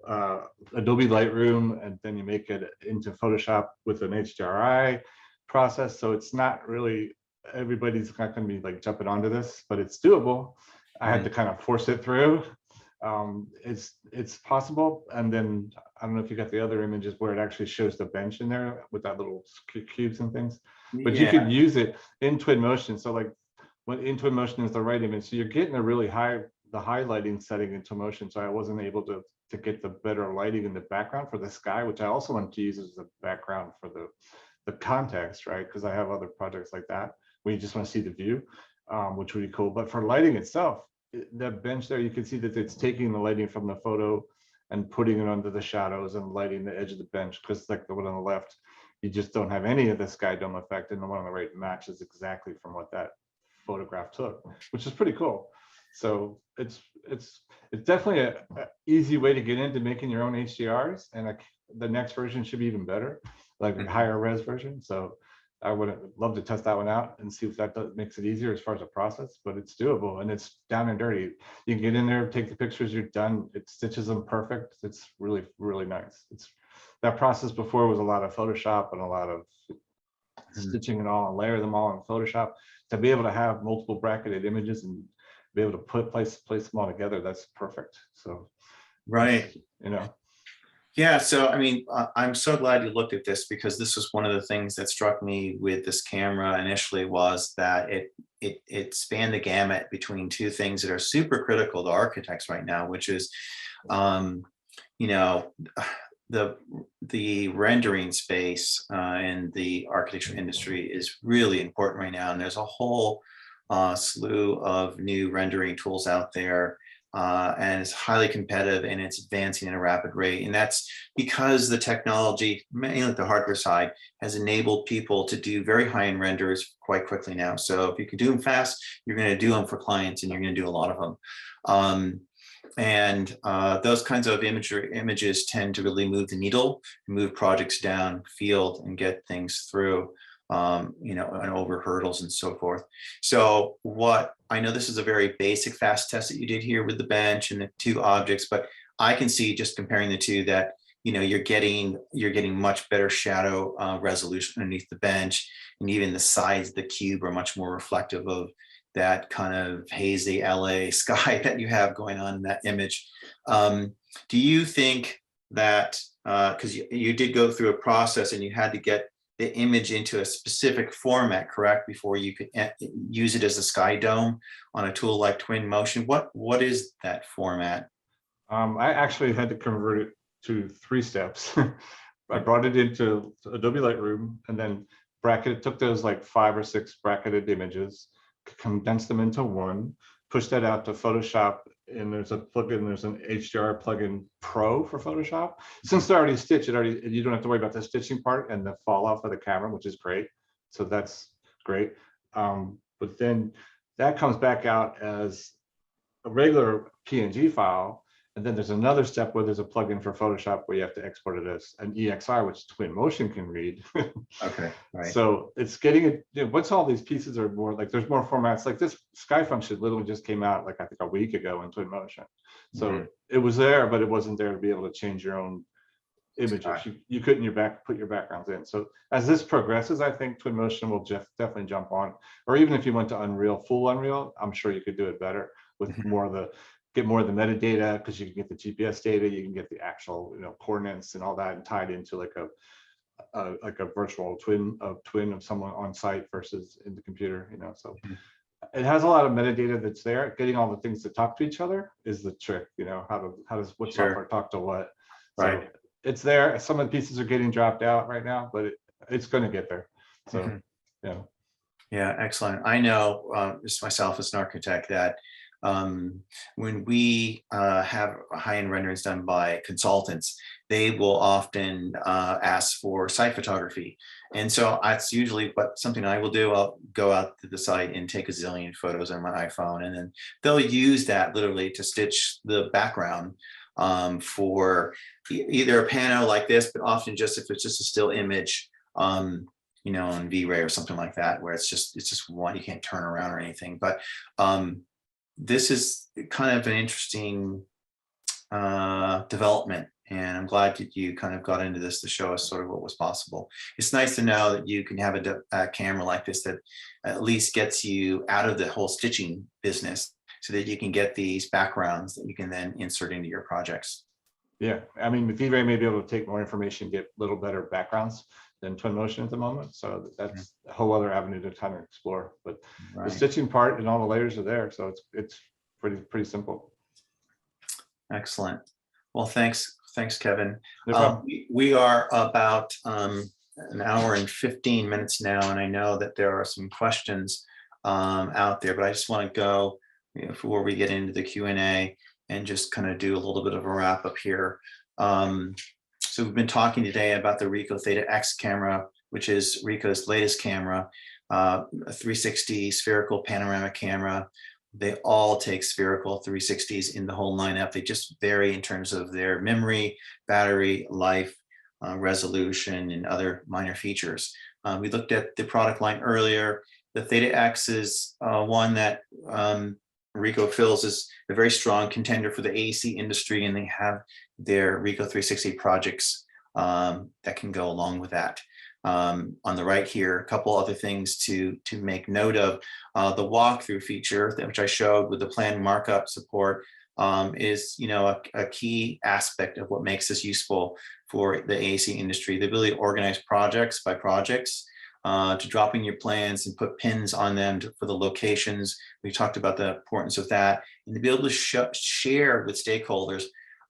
Adobe Lightroom, and then you make it into Photoshop with an HDRI process. So it's not really, everybody's not going to be like jumping onto this, but it's doable. I had to kind of force it through. It's possible. And then I don't know if you got the other images where it actually shows the bench in there with that little cubes and things, but you could use it in Twinmotion. So like when in Twinmotion is the right image, so you're getting a really the highlighting setting in Twinmotion. So I wasn't able to get the better lighting in the background for the sky, which I also wanted to use as the background for the context, right? Because I have other projects like that where you just want to see the view, which would be cool. But for lighting itself, that bench there, you can see that it's taking the lighting from the photo and putting it under the shadows and lighting the edge of the bench, because like the one on the left, you just don't have any of the sky dome effect, and the one on the right matches exactly from what that photograph took, which is pretty cool. So it's definitely an easy way to get into making your own HDRs, and the next version should be even better, like a higher res version. So I would love to test that one out and see if that makes it easier as far as a process, but it's doable and it's down and dirty. You can get in there, take the pictures, you're done. It stitches them perfect. It's really, really nice. It's that process before was a lot of Photoshop and a lot of stitching and all, and layer them all in Photoshop. To be able to have multiple bracketed images and be able to place them all together, that's perfect. So, Right. you know. Yeah, so I mean, I'm so glad you looked at this, because this was one of the things that struck me with this camera initially, was that it spanned the gamut between two things that are super critical to architects right now, which is, you know, the rendering space in the architecture industry is really important right now, and there's a whole slew of new rendering tools out there. And it's highly competitive and it's advancing at a rapid rate. And that's because the technology, mainly the hardware side, has enabled people to do very high-end renders quite quickly now. So if you can do them fast, you're going to do them for clients, and you're going to do a lot of them. Those kinds of images tend to really move the needle, move projects down field and get things through, you know, and over hurdles and so forth. So what I know, this is a very basic fast test that you did here with the bench and the two objects, but I can see just comparing the two that, you know, you're getting much better shadow resolution underneath the bench, and even the sides of the cube are much more reflective of that kind of hazy LA sky that you have going on in that image. Do you think that, because you did go through a process and you had to get the image into a specific format, correct, before you could use it as a sky dome on a tool like Twinmotion? What is that format? I actually had to convert it to 3 steps. I brought it into Adobe Lightroom and then took those like 5 or 6 bracketed images, condensed them into one, pushed that out to Photoshop, and there's a plugin, there's an HDR plugin Pro for Photoshop. Since they're already stitched, you don't have to worry about the stitching part and the fall off of the camera, which is great. So that's great. But then that comes back out as a regular PNG file. And then there's another step where there's a plugin for Photoshop where you have to export it as an EXR, which Twinmotion can read. Okay, right. So it's getting it, you know, once all these pieces are more like, there's more formats, like this sky function literally just came out like I think a week ago in Twinmotion. So it was there, but it wasn't there to be able to change your own images. You couldn't put your backgrounds in. So as this progresses, I think Twinmotion will definitely jump on. Or even if you went to Unreal, full Unreal, I'm sure you could do it better with more of the, get more of the metadata, because you can get the GPS data, you can get the actual, you know, coordinates and all that, and tied into like a virtual twin of someone on site versus in the computer, you know. So it has a lot of metadata that's there. Getting all the things to talk to each other is the trick, you know. How does what software talk to what? So it's there. Some of the pieces are getting dropped out right now, but it's going to get there. So yeah. Yeah, excellent. I know just myself as an architect that when we have high-end renderings done by consultants, they will often ask for site photography. And so that's usually something I will do. I'll go out to the site and take a zillion photos on my iPhone, and then they'll use that literally to stitch the background for either a pano like this, but often just if it's just a still image, you know, on V-Ray or something like that, where it's just one, you can't turn around or anything. But this is kind of an interesting development, and I'm glad that you kind of got into this to show us sort of what was possible. It's nice to know that you can have a camera like this that at least gets you out of the whole stitching business, so that you can get these backgrounds that you can then insert into your projects. Yeah, I mean, the V-Ray may be able to take more information, get a little better backgrounds than Twinmotion at the moment. So that's a whole other avenue to kind of explore. But the stitching part and all the layers are there. So it's pretty simple. Excellent. Well, thanks, Kevin. No we are about an hour and 15 minutes now, and I know that there are some questions out there, but I just want to go, you know, before we get into the Q&A, and just kind of do a little bit of a wrap up here. So we've been talking today about the Ricoh Theta X camera, which is Ricoh's latest camera, a 360 spherical panoramic camera. They all take spherical 360s in the whole lineup. They just vary in terms of their memory, battery life, resolution, and other minor features. We looked at the product line earlier. The Theta X is one that Ricoh feels is a very strong contender for the AEC industry, and they have their RICOH360 projects that can go along with that. On the right here, a couple other things to make note of. The walkthrough feature, which I showed with the plan markup support, is a key aspect of what makes this useful for the AEC industry. The ability to organize projects by projects, to drop in your plans and put pins on them for the locations. We talked about the importance of that, and to be able to share with stakeholders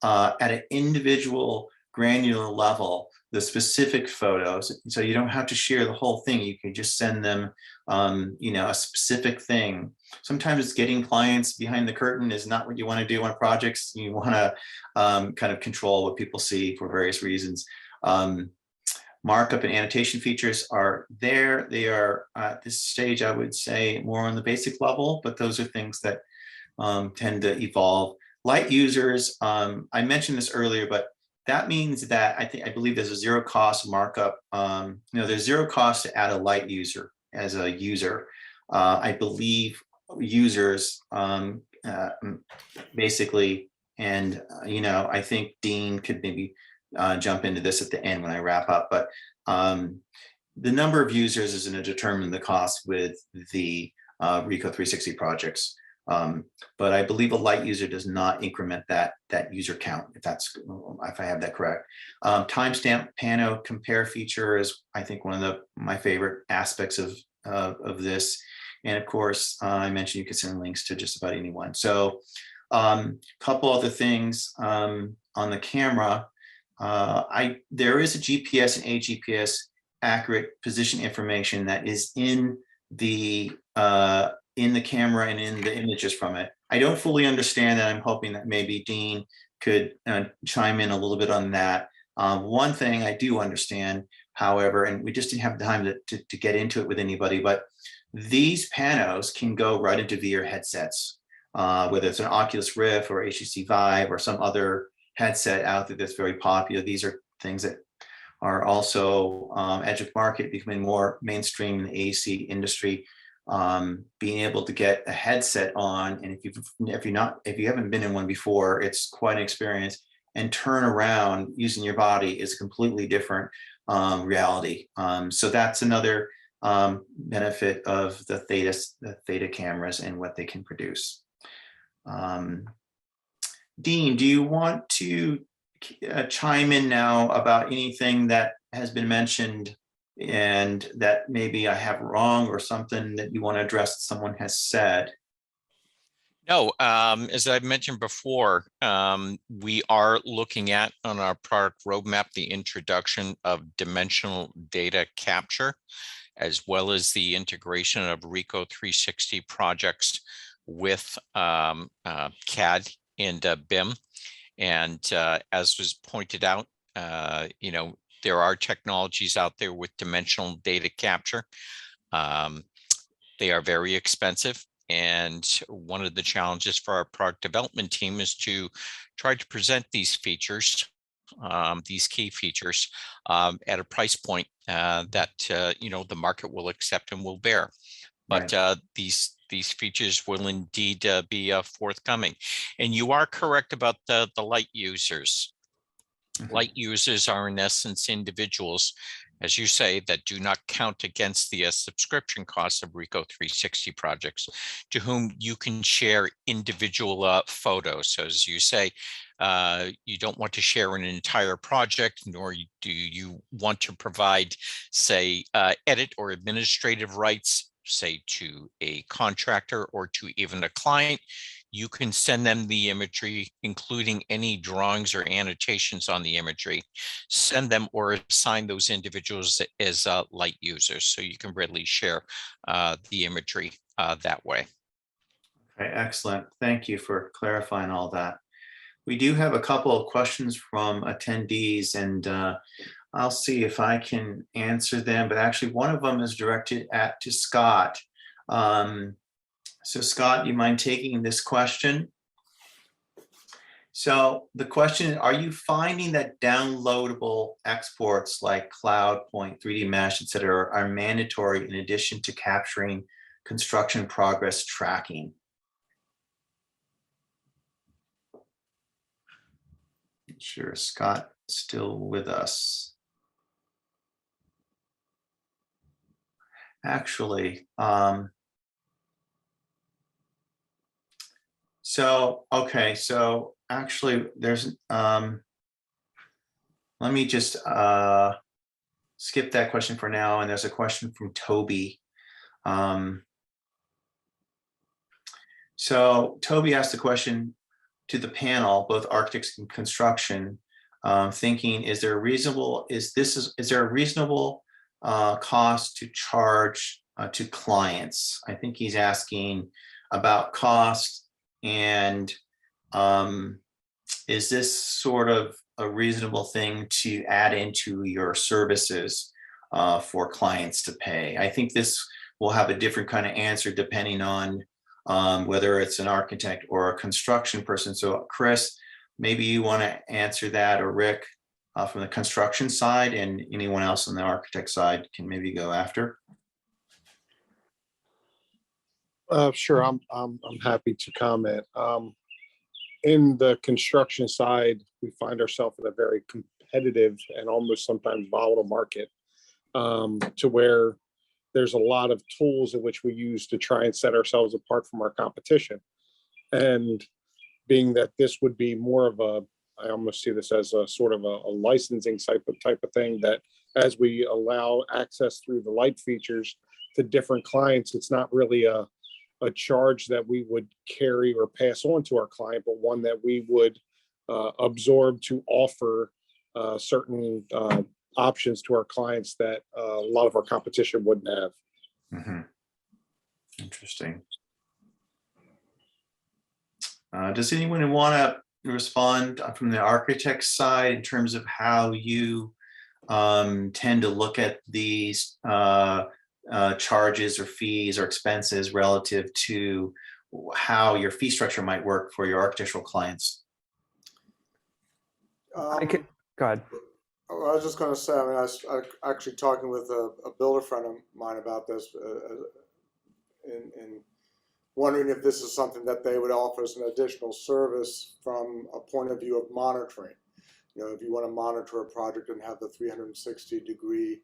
at an individual granular level the specific photos, so you don't have to share the whole thing. You can just send them a specific thing. Sometimes getting clients behind the curtain is not what you want to do on projects. You want to kind of control what people see for various reasons. Markup and annotation features are there. They are at this stage, I would say, more on the basic level, but those are things that tend to evolve. Light users, I mentioned this earlier, but that means that I believe there's a zero cost markup. There's zero cost to add a light user as a user. I believe users basically, and I think Dean could maybe jump into this at the end when I wrap up, but the number of users is going to determine the cost with the RICOH360 projects. But I believe a light user does not increment that user count, if I have that correct. Timestamp pano compare feature is, I think, one of my favorite aspects of this. And of course, I mentioned you can send links to just about anyone. So couple other things on the camera. There is a GPS and AGPS accurate position information that is in the camera and in the images from it. I don't fully understand that. I'm hoping that maybe Dean could chime in a little bit on that. One thing I do understand, however, and we just didn't have time to get into it with anybody, but these panos can go right into VR headsets, whether it's an Oculus Rift or HTC Vive or some other headset out there that's very popular. These are things that are also edge of market, becoming more mainstream in the AEC industry. Being able to get a headset on, and if you haven't been in one before, it's quite an experience, and turn around using your body is a completely different reality. So that's another benefit of the Theta cameras and what they can produce. Dean, do you want to chime in now about anything that has been mentioned and that maybe I have wrong, or something that you want to address that someone has said? No, as I've mentioned before, we are looking at on our product roadmap the introduction of dimensional data capture, as well as the integration of RICOH360 projects with CAD and BIM. And as was pointed out, there are technologies out there with dimensional data capture. They are very expensive. And one of the challenges for our product development team is to try to present these features, these key features, at a price point that the market will accept and will bear. But right. These features will indeed be forthcoming. And you are correct about the light users. Mm-hmm. Light users are in essence individuals, as you say, that do not count against the subscription costs of RICOH360 projects, to whom you can share individual photos. So as you say, you don't want to share an entire project, nor do you want to provide, say, edit or administrative rights, say, to a contractor or to even a client. You can send them the imagery, including any drawings or annotations on the imagery, send them or assign those individuals as light users, so you can readily share the imagery that way. Okay, excellent. Thank you for clarifying all that. We do have a couple of questions from attendees, and I'll see if I can answer them, but actually one of them is directed to Scott. So Scott, do you mind taking this question? So the question, are you finding that downloadable exports like Cloud Point, 3D Mesh, et cetera, are mandatory in addition to capturing construction progress tracking? Not sure, Scott, still with us? Actually, okay, so actually there's, let me just skip that question for now. And there's a question from Toby. So Toby asked the question to the panel, both architects and construction, thinking, is there a reasonable cost to charge to clients? I think he's asking about cost, and is this sort of a reasonable thing to add into your services for clients to pay? I think this will have a different kind of answer depending on whether it's an architect or a construction person. So Chris, maybe you want to answer that, or Rick from the construction side, and anyone else on the architect side can maybe go after. Sure, I'm happy to comment. In the construction side, we find ourselves in a very competitive and almost sometimes volatile market, to where there's a lot of tools in which we use to try and set ourselves apart from our competition. And being that this would be more of a, I almost see this as a sort of a licensing type of thing, that as we allow access through the light features to different clients, it's not really a charge that we would carry or pass on to our client, but one that we would absorb to offer certain options to our clients that a lot of our competition wouldn't have. Mm-hmm. Interesting. Does anyone want to respond from the architect side in terms of how you tend to look at these charges or fees or expenses relative to how your fee structure might work for your architectural clients? Go ahead. I was just going to say, I mean, I was actually talking with a builder friend of mine about this, and wondering if this is something that they would offer as an additional service from a point of view of monitoring. You know, if you want to monitor a project and have the 360-degree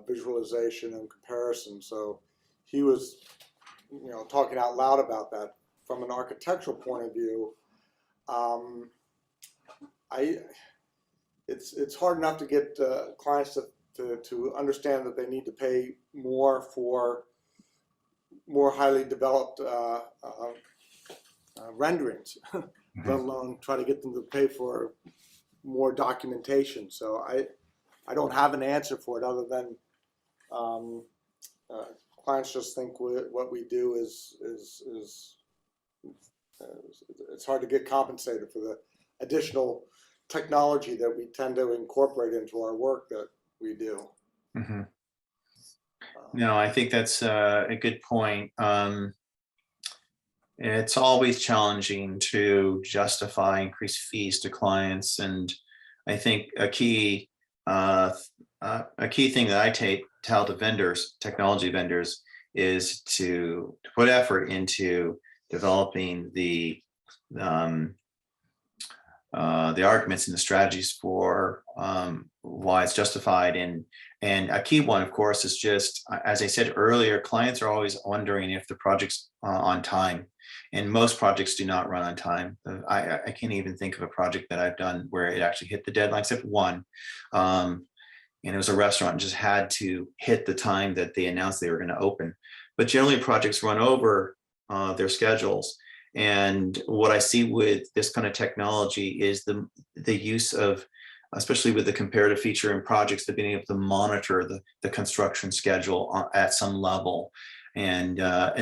visualization and comparison. So he was, you know, talking out loud about that. From an architectural point of view, it's hard enough to get clients to understand that they need to pay more for more highly developed renderings, let alone try to get them to pay for more documentation. So I don't have an answer for it, other than clients just think what we do is it's hard to get compensated for the additional technology that we tend to incorporate into our work that we do. Mm-hmm. No, I think that's a good point. It's always challenging to justify increased fees to clients, and I think a key thing that I tell to vendors, technology vendors, is to put effort into developing the arguments and the strategies for why it's justified. And a key one, of course, is just, as I said earlier, clients are always wondering if the project's on time. And most projects do not run on time. I can't even think of a project that I've done where it actually hit the deadline, except one. And it was a restaurant and just had to hit the time that they announced they were going to open. But generally projects run over their schedules. And what I see with this kind of technology is the use of, especially with the comparative feature in projects, the being able to monitor the construction schedule at some level. And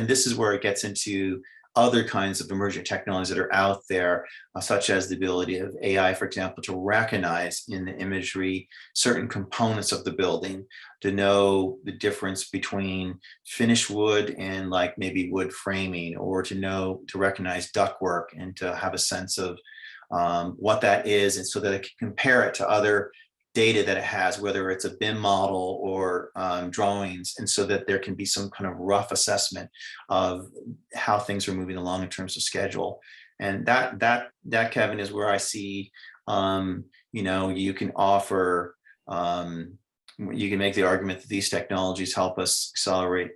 this is where it gets into other kinds of emerging technologies that are out there, such as the ability of AI, for example, to recognize in the imagery certain components of the building, to know the difference between finished wood and like maybe wood framing, or to recognize ductwork and to have a sense of what that is, and so that it can compare it to other data that it has, whether it's a BIM model or drawings, and so that there can be some kind of rough assessment of how things are moving along in terms of schedule. And that Kevin, is where I see, you can offer, you can make the argument that these technologies help us accelerate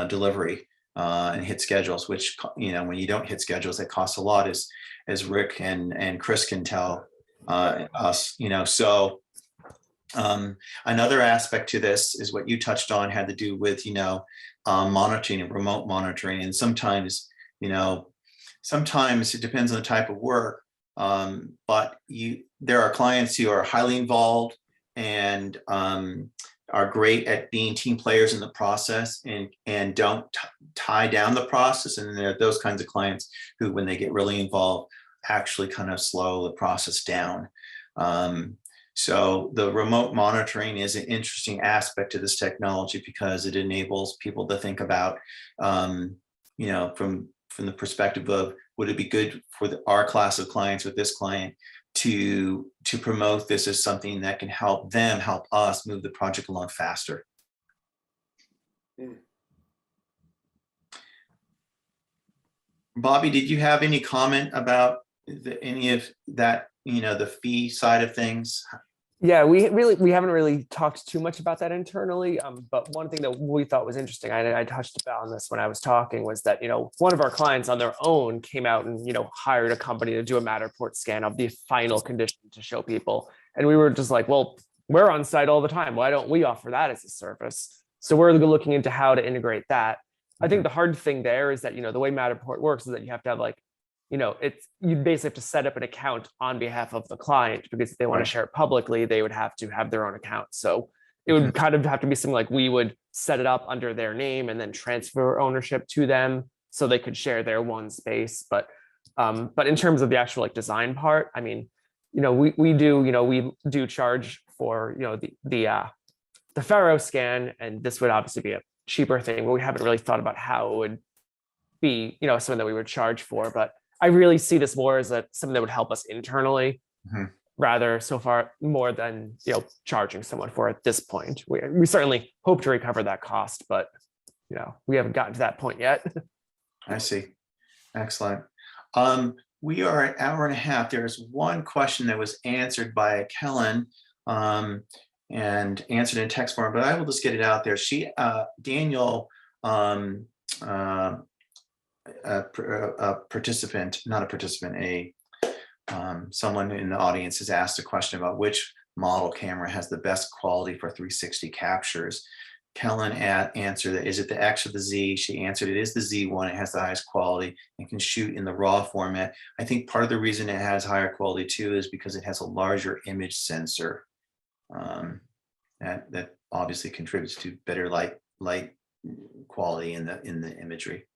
delivery and hit schedules, which, when you don't hit schedules, it costs a lot, as Rick and Chris can tell us, so another aspect to this is what you touched on, had to do with, monitoring and remote monitoring. And sometimes it depends on the type of work, but there are clients who are highly involved and are great at being team players in the process and don't tie down the process. And there are those kinds of clients who, when they get really involved, actually kind of slow the process down. So the remote monitoring is an interesting aspect to this technology, because it enables people to think about, from the perspective of, would it be good for our class of clients with this client to promote this as something that can help us move the project along faster. Bobby, did you have any comment about any of that, the fee side of things? Yeah, we haven't really talked too much about that internally, but one thing that we thought was interesting, I touched on this when I was talking, was that, one of our clients on their own came out and, hired a company to do a Matterport scan of the final condition to show people. And we were just like, well, we're on site all the time. Why don't we offer that as a service? So we're looking into how to integrate that. I think the hard thing there is that, the way Matterport works is that you have to have you basically have to set up an account on behalf of the client, because if they want to share it publicly, they would have to have their own account. So it would kind of have to be something like we would set it up under their name and then transfer ownership to them so they could share their one space. But in terms of the actual design part, I mean, we do charge for, the Faro scan, and this would obviously be a cheaper thing, but we haven't really thought about how it would be, something that we would charge for. But I really see this more as something that would help us internally, rather so far more than charging someone for it at this point. We certainly hope to recover that cost, but we haven't gotten to that point yet. I see. Excellent. We are an hour and a half. There's one question that was answered by Kellen and answered in text form, but I will just get it out there. Daniel, a participant, not a participant, someone in the audience has asked a question about which model camera has the best quality for 360 captures. Kellen answered that, is it the X or the Z? She answered, it is the Z one. It has the highest quality and can shoot in the raw format. I think part of the reason it has higher quality too is because it has a larger image sensor. That obviously contributes to better light quality in the imagery.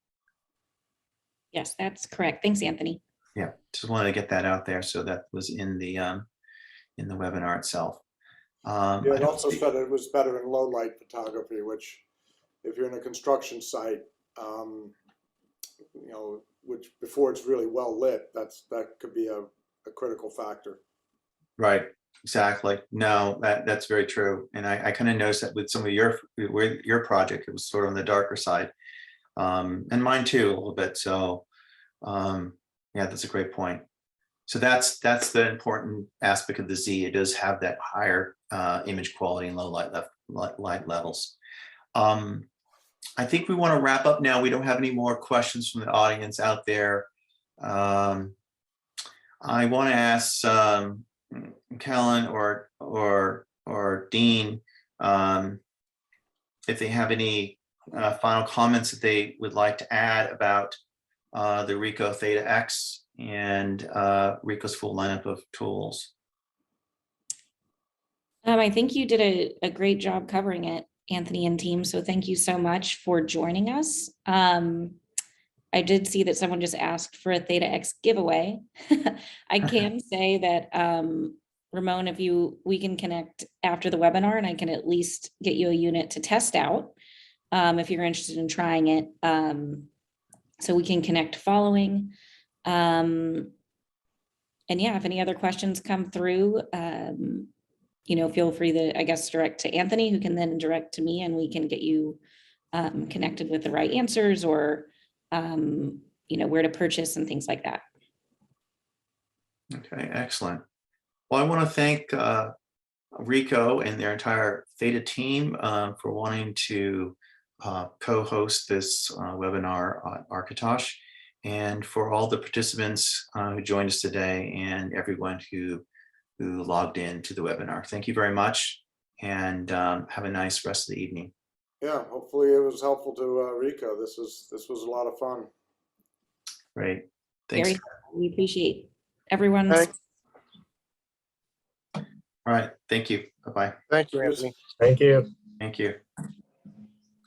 Yes, that's correct. Thanks, Anthony. Yeah, just wanted to get that out there. So that was in the webinar itself. It also said it was better in low light photography, which if you're in a construction site, which before it's really well lit, that could be a critical factor. Right, exactly. No, that's very true. And I kind of noticed that with some of your project, it was sort of on the darker side. And mine too, a little bit. So yeah, that's a great point. So that's the important aspect of the Z. It does have that higher image quality and low light levels. I think we want to wrap up now. We don't have any more questions from the audience out there. I want to ask Kellen or Dean if they have any final comments that they would like to add about the Ricoh Theta X and Ricoh's full lineup of tools. I think you did a great job covering it, Anthony and team. So thank you so much for joining us. I did see that someone just asked for a Theta X giveaway. I can say that, Ramon, if we can connect after the webinar, and I can at least get you a unit to test out if you're interested in trying it. So we can connect following. yeah, if any other questions come through, feel free to, I guess, direct to Anthony, who can then direct to me, and we can get you connected with the right answers, or where to purchase and things like that. Okay, excellent. Well, I want to thank Ricoh and their entire Theta team for wanting to co-host this webinar on Architosh, and for all the participants who joined us today, and everyone who logged in to the webinar. Thank you very much, and have a nice rest of the evening. Yeah, hopefully it was helpful to Ricoh. This was a lot of fun. Great. Thanks. We appreciate everyone's. Thanks. All right. Thank you. Bye-bye. Thank you, Anthony. Thank you. Thank you.